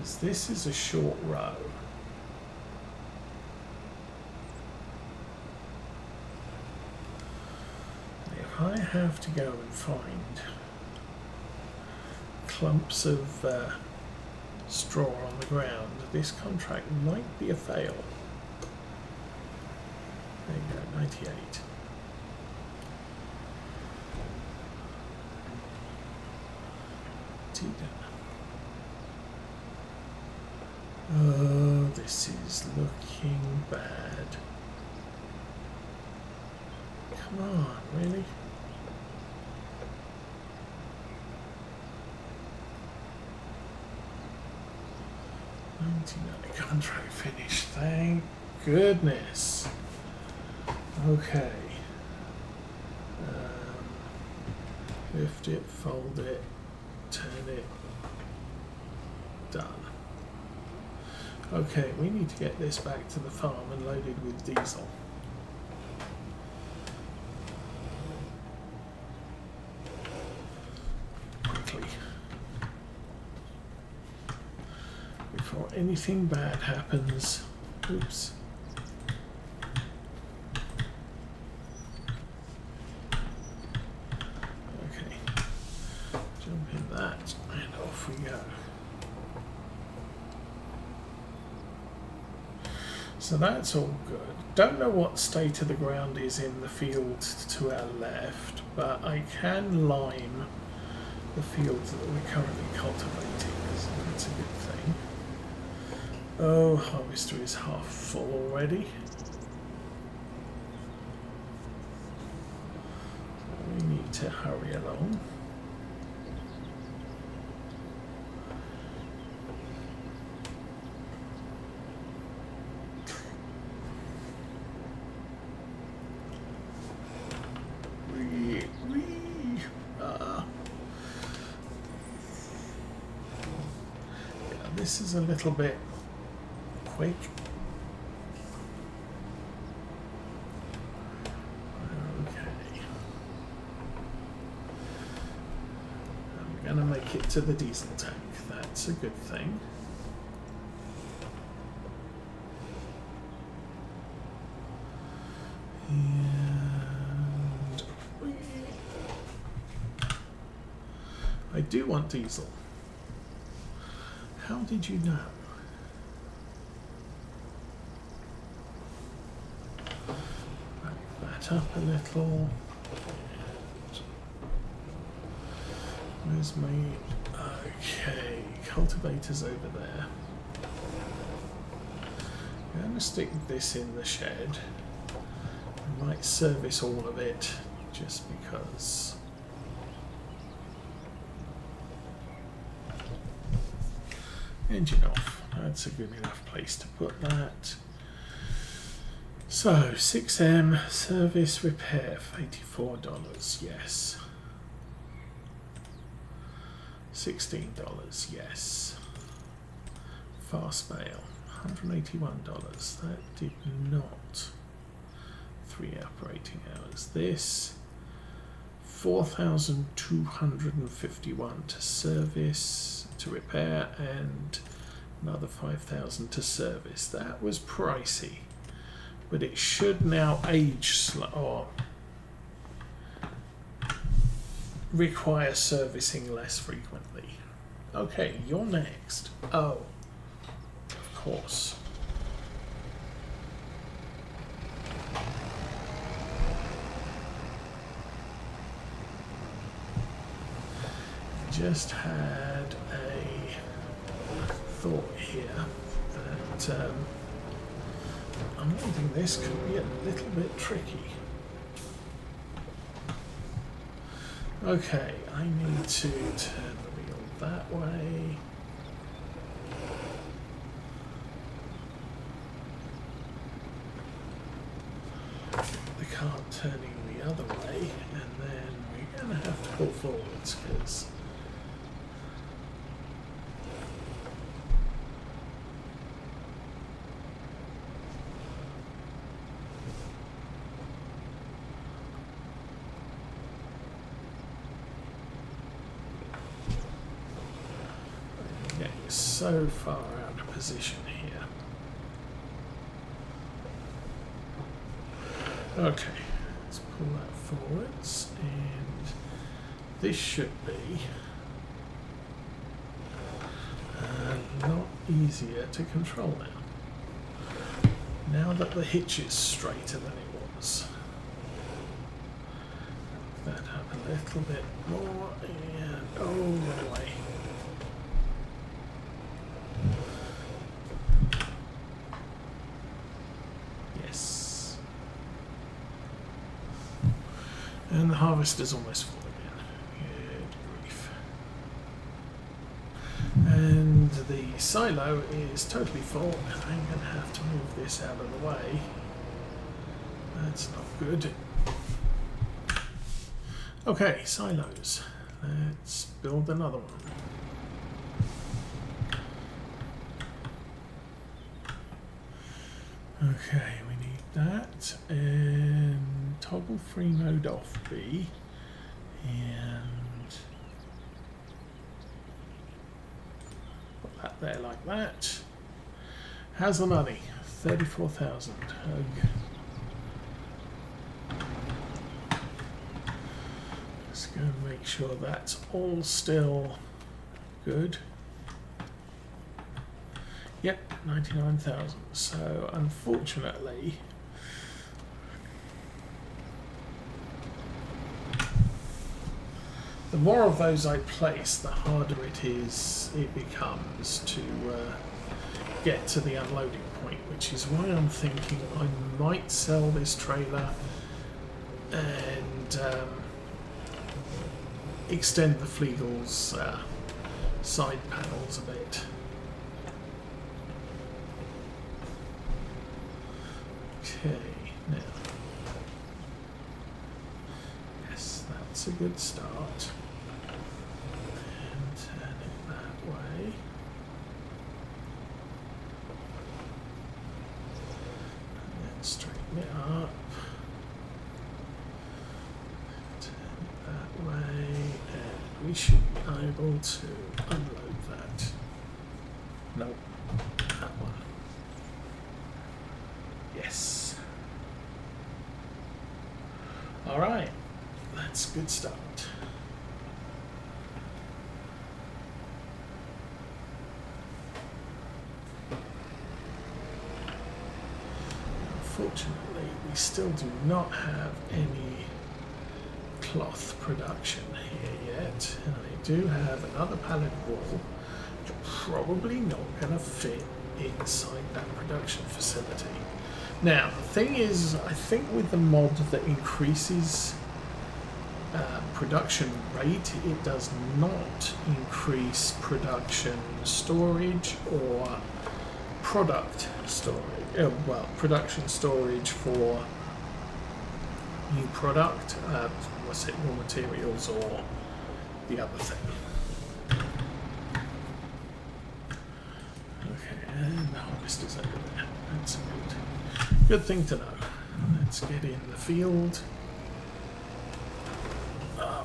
Because this is a short row. If I have to go and find clumps of straw on the ground, this contract might be a fail. There you go, 98. Oh, this is looking bad. Come on, really? Contract finished, thank goodness. Okay. Lift it, fold it, turn it, done. Okay, we need to get this back to the farm and loaded with diesel. Quickly. Before anything bad happens. Oops. Okay. Jump in that and off we go. So that's all good. Don't know what state of the ground is in the field to our left, but I can lime the fields that we're currently cultivating, so that's a good thing. Oh, harvester is half full already. So we need to hurry along. This is a little bit quick. Okay. I'm going to make it to the diesel tank. That's a good thing. And I do want diesel. How did you know? Back that up a little. Where's my... Okay, cultivators over there. I'm going to stick this in the shed. I might service all of it just because. Engine off. That's a good enough place to put that. So 6M service repair for $84. Yes. $16. Yes. Fast mail. $181. That did not. 3 operating hours. This 4,251 to service, to repair, and another 5,000 to service. That was pricey, but it should now age or require servicing less frequently. Okay, you're next. Oh, of course. Just had a thought here that I'm thinking this could be a little bit tricky. Okay, I need to turn the wheel that way. The car turning the other way, and then we're going to have to pull forwards because so far out of position here. Okay, let's pull that forwards, and this should be a lot easier to control now that the hitch is straighter than it was. That up a little bit more, and over the way. Yes. And the harvester's almost full again. Good grief. And the silo is totally full, and I'm going to have to move this out of the way. That's not good. Okay, silos. Let's build another one. Okay, we need that, and toggle free mode off B, and put that there like that. How's the money? 34,000. Let's go and make sure that's all still good. Yep, 99,000. So unfortunately, the more of those I place, the harder it becomes to get to the unloading point, which is why I'm thinking I might sell this trailer and extend the Fliegel's side panels a bit. Okay, now, yes, that's a good start. And turn it that way. And then straighten it up. Turn it that way, and we should be able to unload that. Nope, that one. Yes. All right, that's a good start. Unfortunately, we still do not have any cloth production here yet, and I do have another pallet wall, which probably not going to fit inside that production facility. Now, the thing is, I think with the mod that increases production rate, it does not increase production storage or product storage. Well, production storage for new product, raw materials, or the other thing. Okay, and the harvester's over there. That's a good thing to know. Let's get in the field.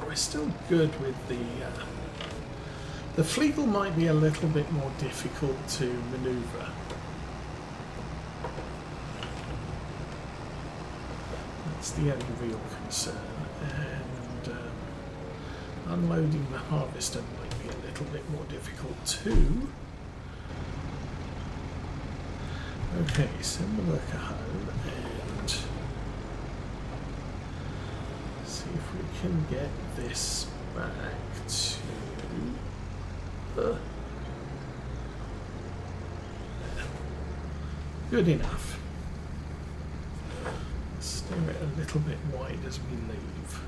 We're still good with the Fliegel might be a little bit more difficult to maneuver. That's the only real concern, and unloading the harvester might be a little bit more difficult too. Okay, send the worker home and see if we can get this back to good enough. Steer it a little bit wide as we leave.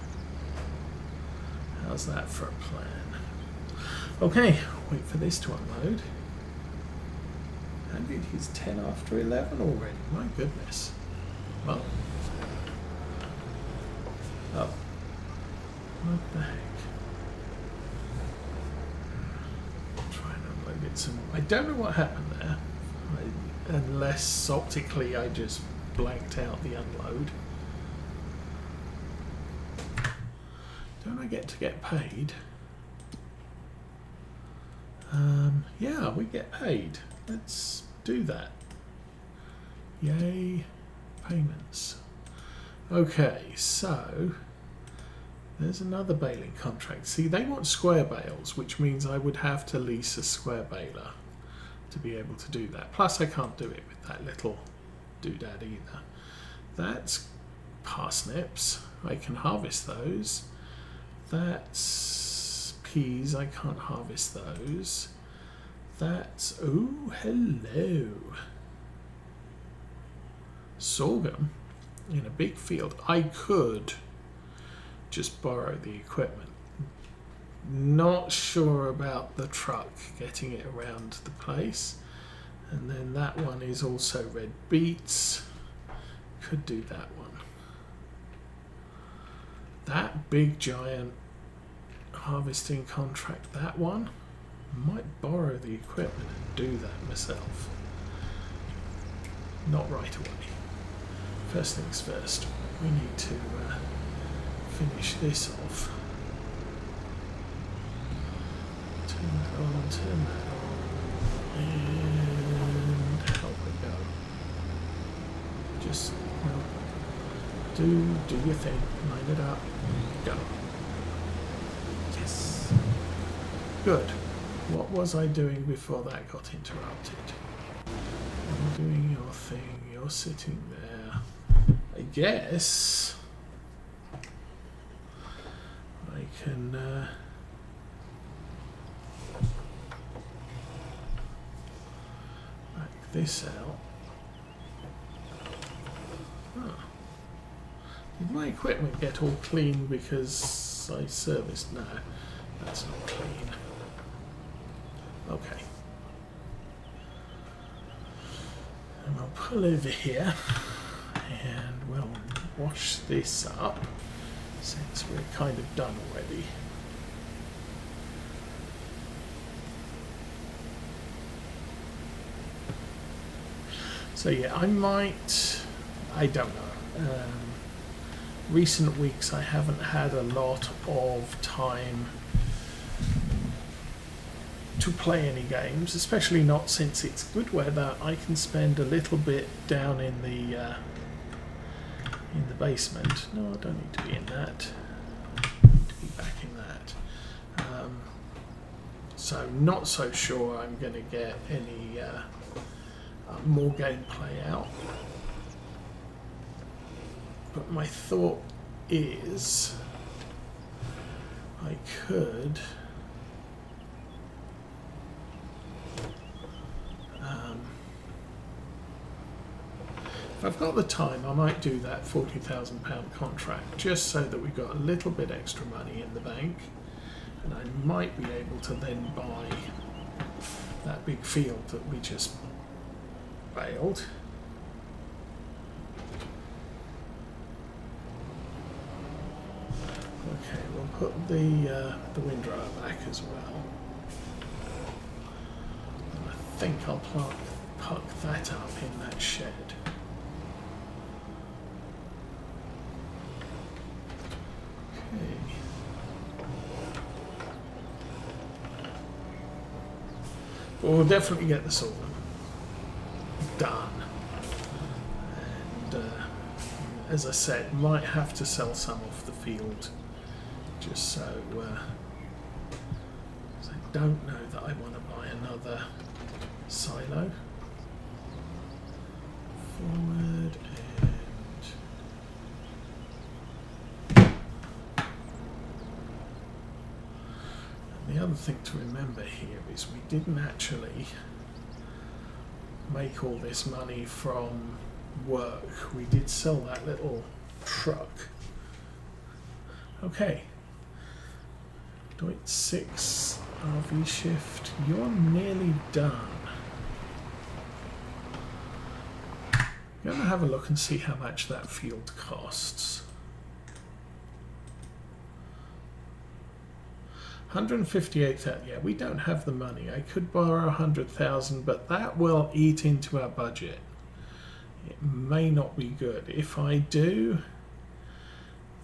How's that for a plan? Okay, wait for this to unload. And it is 10 after 11 already. My goodness. Well. Oh. What the heck? Try and unload it some more. I don't know what happened there. Unless optically I just blanked out the unload. Don't I get to get paid? Yeah, we get paid. Let's do that. Yay, payments. Okay, so there's another baling contract. See, they want square bales, which means I would have to lease a square baler to be able to do that. Plus, I can't do it with that little doodad either. That's parsnips. I can harvest those. That's peas. I can't harvest those. That's... oh, hello. Sorghum in a big field. I could just borrow the equipment. Not sure about the truck getting it around the place. And then that one is also red beets. Could do that one. That big giant harvesting contract, that one. Might borrow the equipment and do that myself. Not right away. First things first, we need to finish this off. Turn that on, turn that on, and help it go. Just, well, do your thing, line it up, go. Yes. Good. What was I doing before that got interrupted? You're doing your thing, you're sitting there. I guess I can back this out. Huh. Did my equipment get all clean because I serviced? No, that's not clean. Okay. And I'll pull over here and we'll wash this up since we're kind of done already. So yeah, I don't know. Recent weeks I haven't had a lot of time to play any games, especially not since it's good weather. I can spend a little bit down in the basement. No, I don't need to be in that. I need to be back in that. So not so sure I'm going to get any more gameplay out. But my thought is I could if I've got the time, I might do that £40,000 contract just so that we've got a little bit extra money in the bank, and I might be able to then buy that big field that we just baled. Okay, we'll put the wind dryer back as well. And I think I'll park that up in that shed. Okay. We'll definitely get the sorghum done. And as I said, might have to sell some off the field just so I don't know that I want to buy another silo. Forward and the other thing to remember here is we didn't actually make all this money from work. We did sell that little truck. Okay. Doit 6 RV shift. You're nearly done. I'm going to have a look and see how much that field costs. 158,000. Yeah, we don't have the money. I could borrow 100,000, but that will eat into our budget. It may not be good. If I do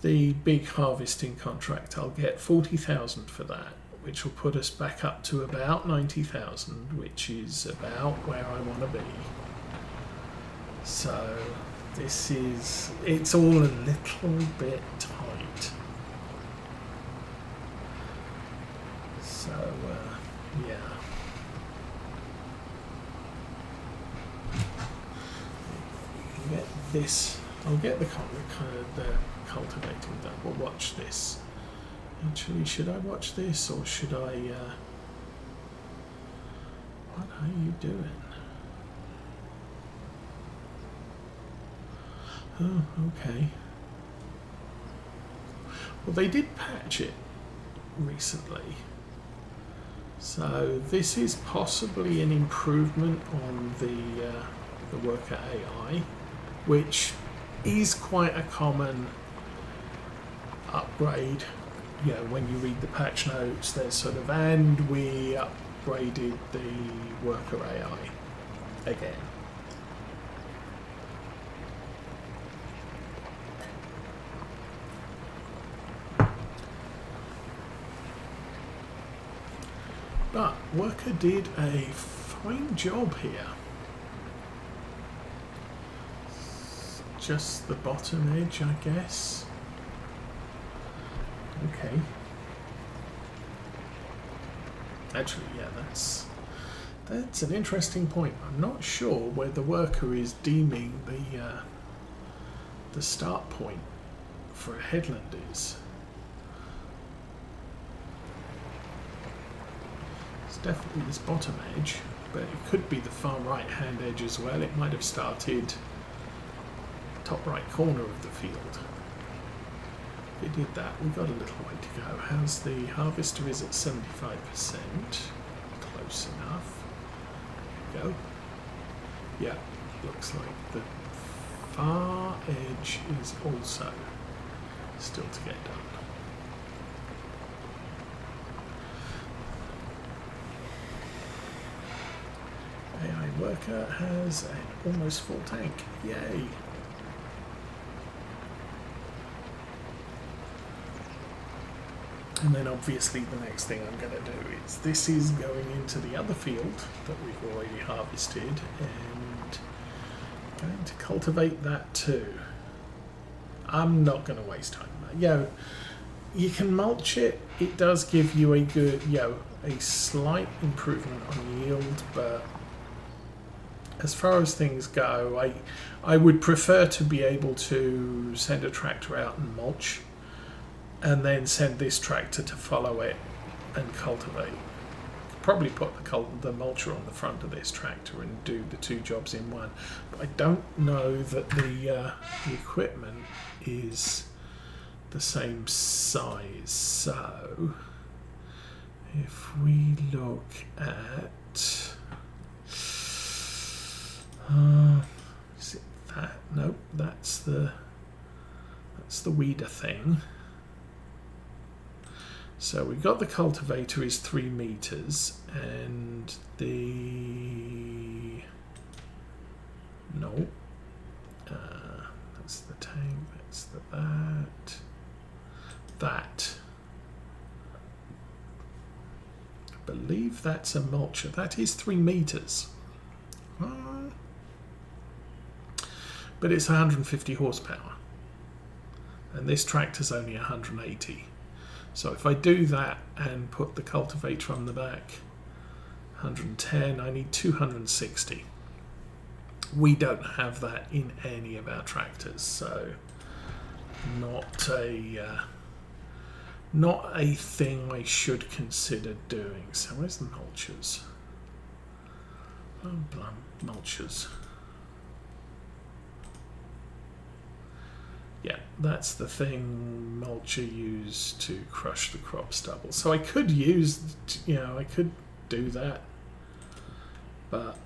the big harvesting contract, I'll get 40,000 for that, which will put us back up to about 90,000, which is about where I want to be. So this is, it's all a little bit tight. So yeah. We can get this, I'll get the cultivating done, but watch this. Actually, should I watch this or should I, what are you doing? Oh, okay. Well, they did patch it recently. So this is possibly an improvement on the worker AI, which is quite a common upgrade. You know, when you read the patch notes, there's sort of, and we upgraded the worker AI again. But worker did a fine job here. Just the bottom edge, I guess. Okay. Actually, yeah, that's an interesting point. I'm not sure where the worker is deeming the start point for a headland is. It's definitely this bottom edge, but it could be the far right hand edge as well. It might have started top right corner of the field. If it did that, we've got a little way to go. How's the harvester? Is at 75%. Close enough. Go. Yeah, looks like the far edge is also still to get done. AI worker has an almost full tank. Yay! And then obviously the next thing I'm going to do is, this is going into the other field that we've already harvested and going to cultivate that too. I'm not going to waste time. You can mulch it. It does give you a good, a slight improvement on yield, but as far as things go, I would prefer to be able to send a tractor out and mulch, and then send this tractor to follow it and cultivate. Probably put the mulcher on the front of this tractor and do the two jobs in one. But I don't know that the equipment is the same size. So if we look at, is it that? Nope, that's the weeder thing. So we've got the cultivator is 3 meters, and that's the tank, that's that. I believe that's a mulcher. That is 3 meters. But it's 150 horsepower. And this tractor's only 180. So if I do that and put the cultivator on the back, 110, I need 260. We don't have that in any of our tractors, so not a thing I should consider doing. So where's the mulchers? Oh, mulchers. Yeah, that's the thing mulcher used to crush the crop stubble. So I could use, I could do that, but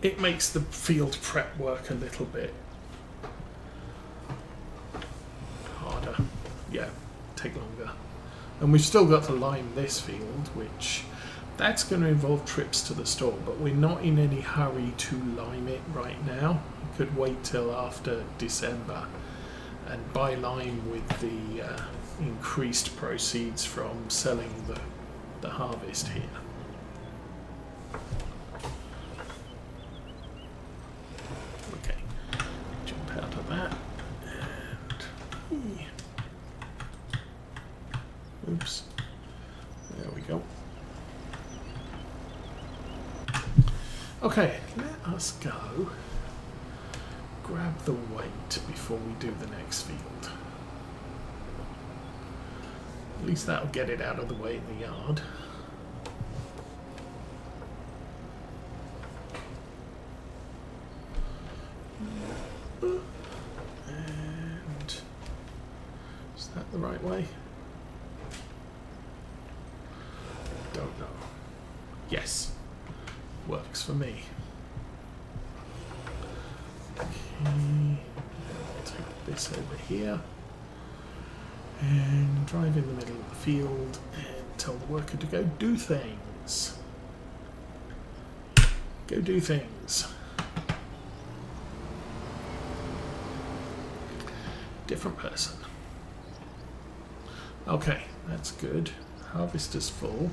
it makes the field prep work a little bit harder. Yeah, take longer. And we've still got to lime this field, which that's going to involve trips to the store, but we're not in any hurry to lime it right now. We could wait till after December and buy lime with the increased proceeds from selling the harvest here. Okay, jump out of that. And oops, there we go. Okay, let us go grab the weight before we do the next field. At least that'll get it out of the way in the yard. And is that the right way? Don't know. Yes, works for me. Okay, I'll take this over here and drive in the middle of the field and tell the worker to go do things. Go do things. Different person. Okay, that's good. Harvester's full.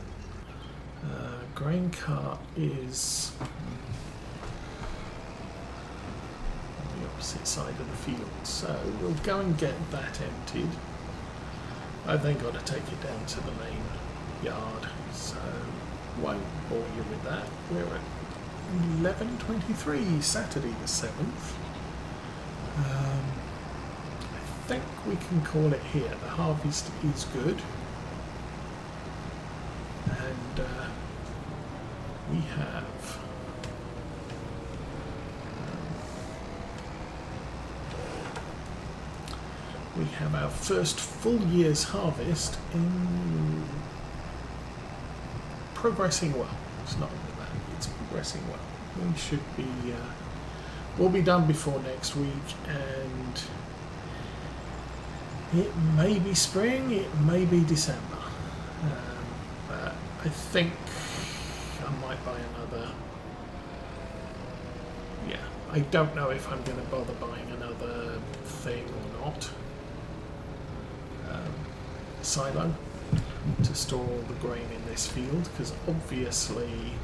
Grain cart is on the opposite side of the field, so we'll go and get that emptied. I've then got to take it down to the main yard, so won't bore you with that. We're at 11:23, Saturday the 7th. I think we can call it here. The harvest is good, and we have our first full year's harvest in progressing well. It's not only that, it's progressing well. We should be we'll be done before next week, and it may be spring, it may be December, but I think I might buy another. Yeah, I don't know if I'm going to bother buying another thing or not. Silo to store all the grain in this field, because obviously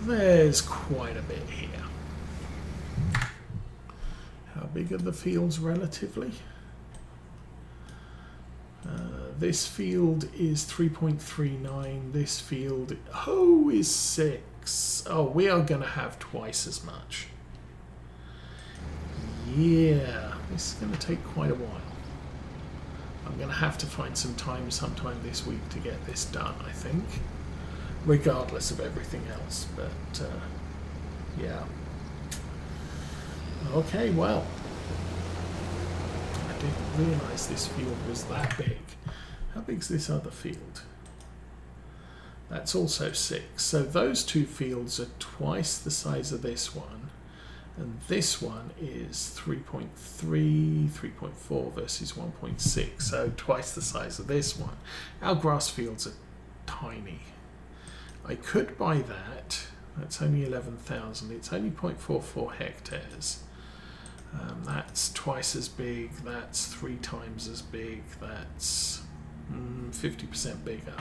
there's quite a bit here. How big are the fields relatively? This field is 3.39. This field, is 6. Oh, we are going to have twice as much. Yeah, this is going to take quite a while. I'm going to have to find some time sometime this week to get this done, I think, regardless of everything else. But yeah. Okay, well, I didn't realise this field was that big. How big's this other field? That's also 6. So those two fields are twice the size of this one. And this one is 3.3, 3.4 versus 1.6, so twice the size of this one. Our grass fields are tiny. I could buy that. That's only 11,000. It's only 0.44 hectares. That's twice as big. That's 3 times as big. That's 50% bigger.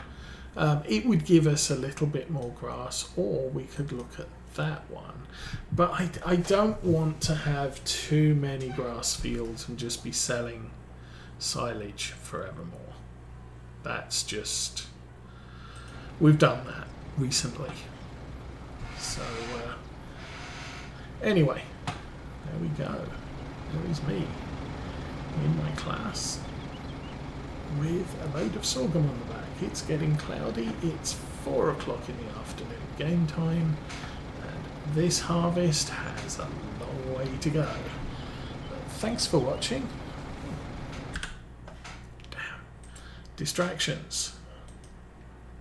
It would give us a little bit more grass, or we could look at that one, but I don't want to have too many grass fields and just be selling silage forevermore. That's just, we've done that recently. So anyway, there we go. There is me in my class with a load of sorghum on the back. It's getting cloudy. It's 4 o'clock in the afternoon, game time. This harvest has a long way to go. Thanks for watching. Damn. Distractions.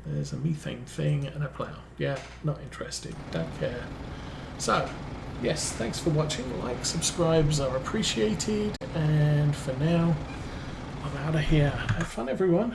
There's a methane thing and a plough. Yeah, not interested. Don't care. So, yes, thanks for watching. Like, subscribes are appreciated. And for now, I'm out of here. Have fun, everyone.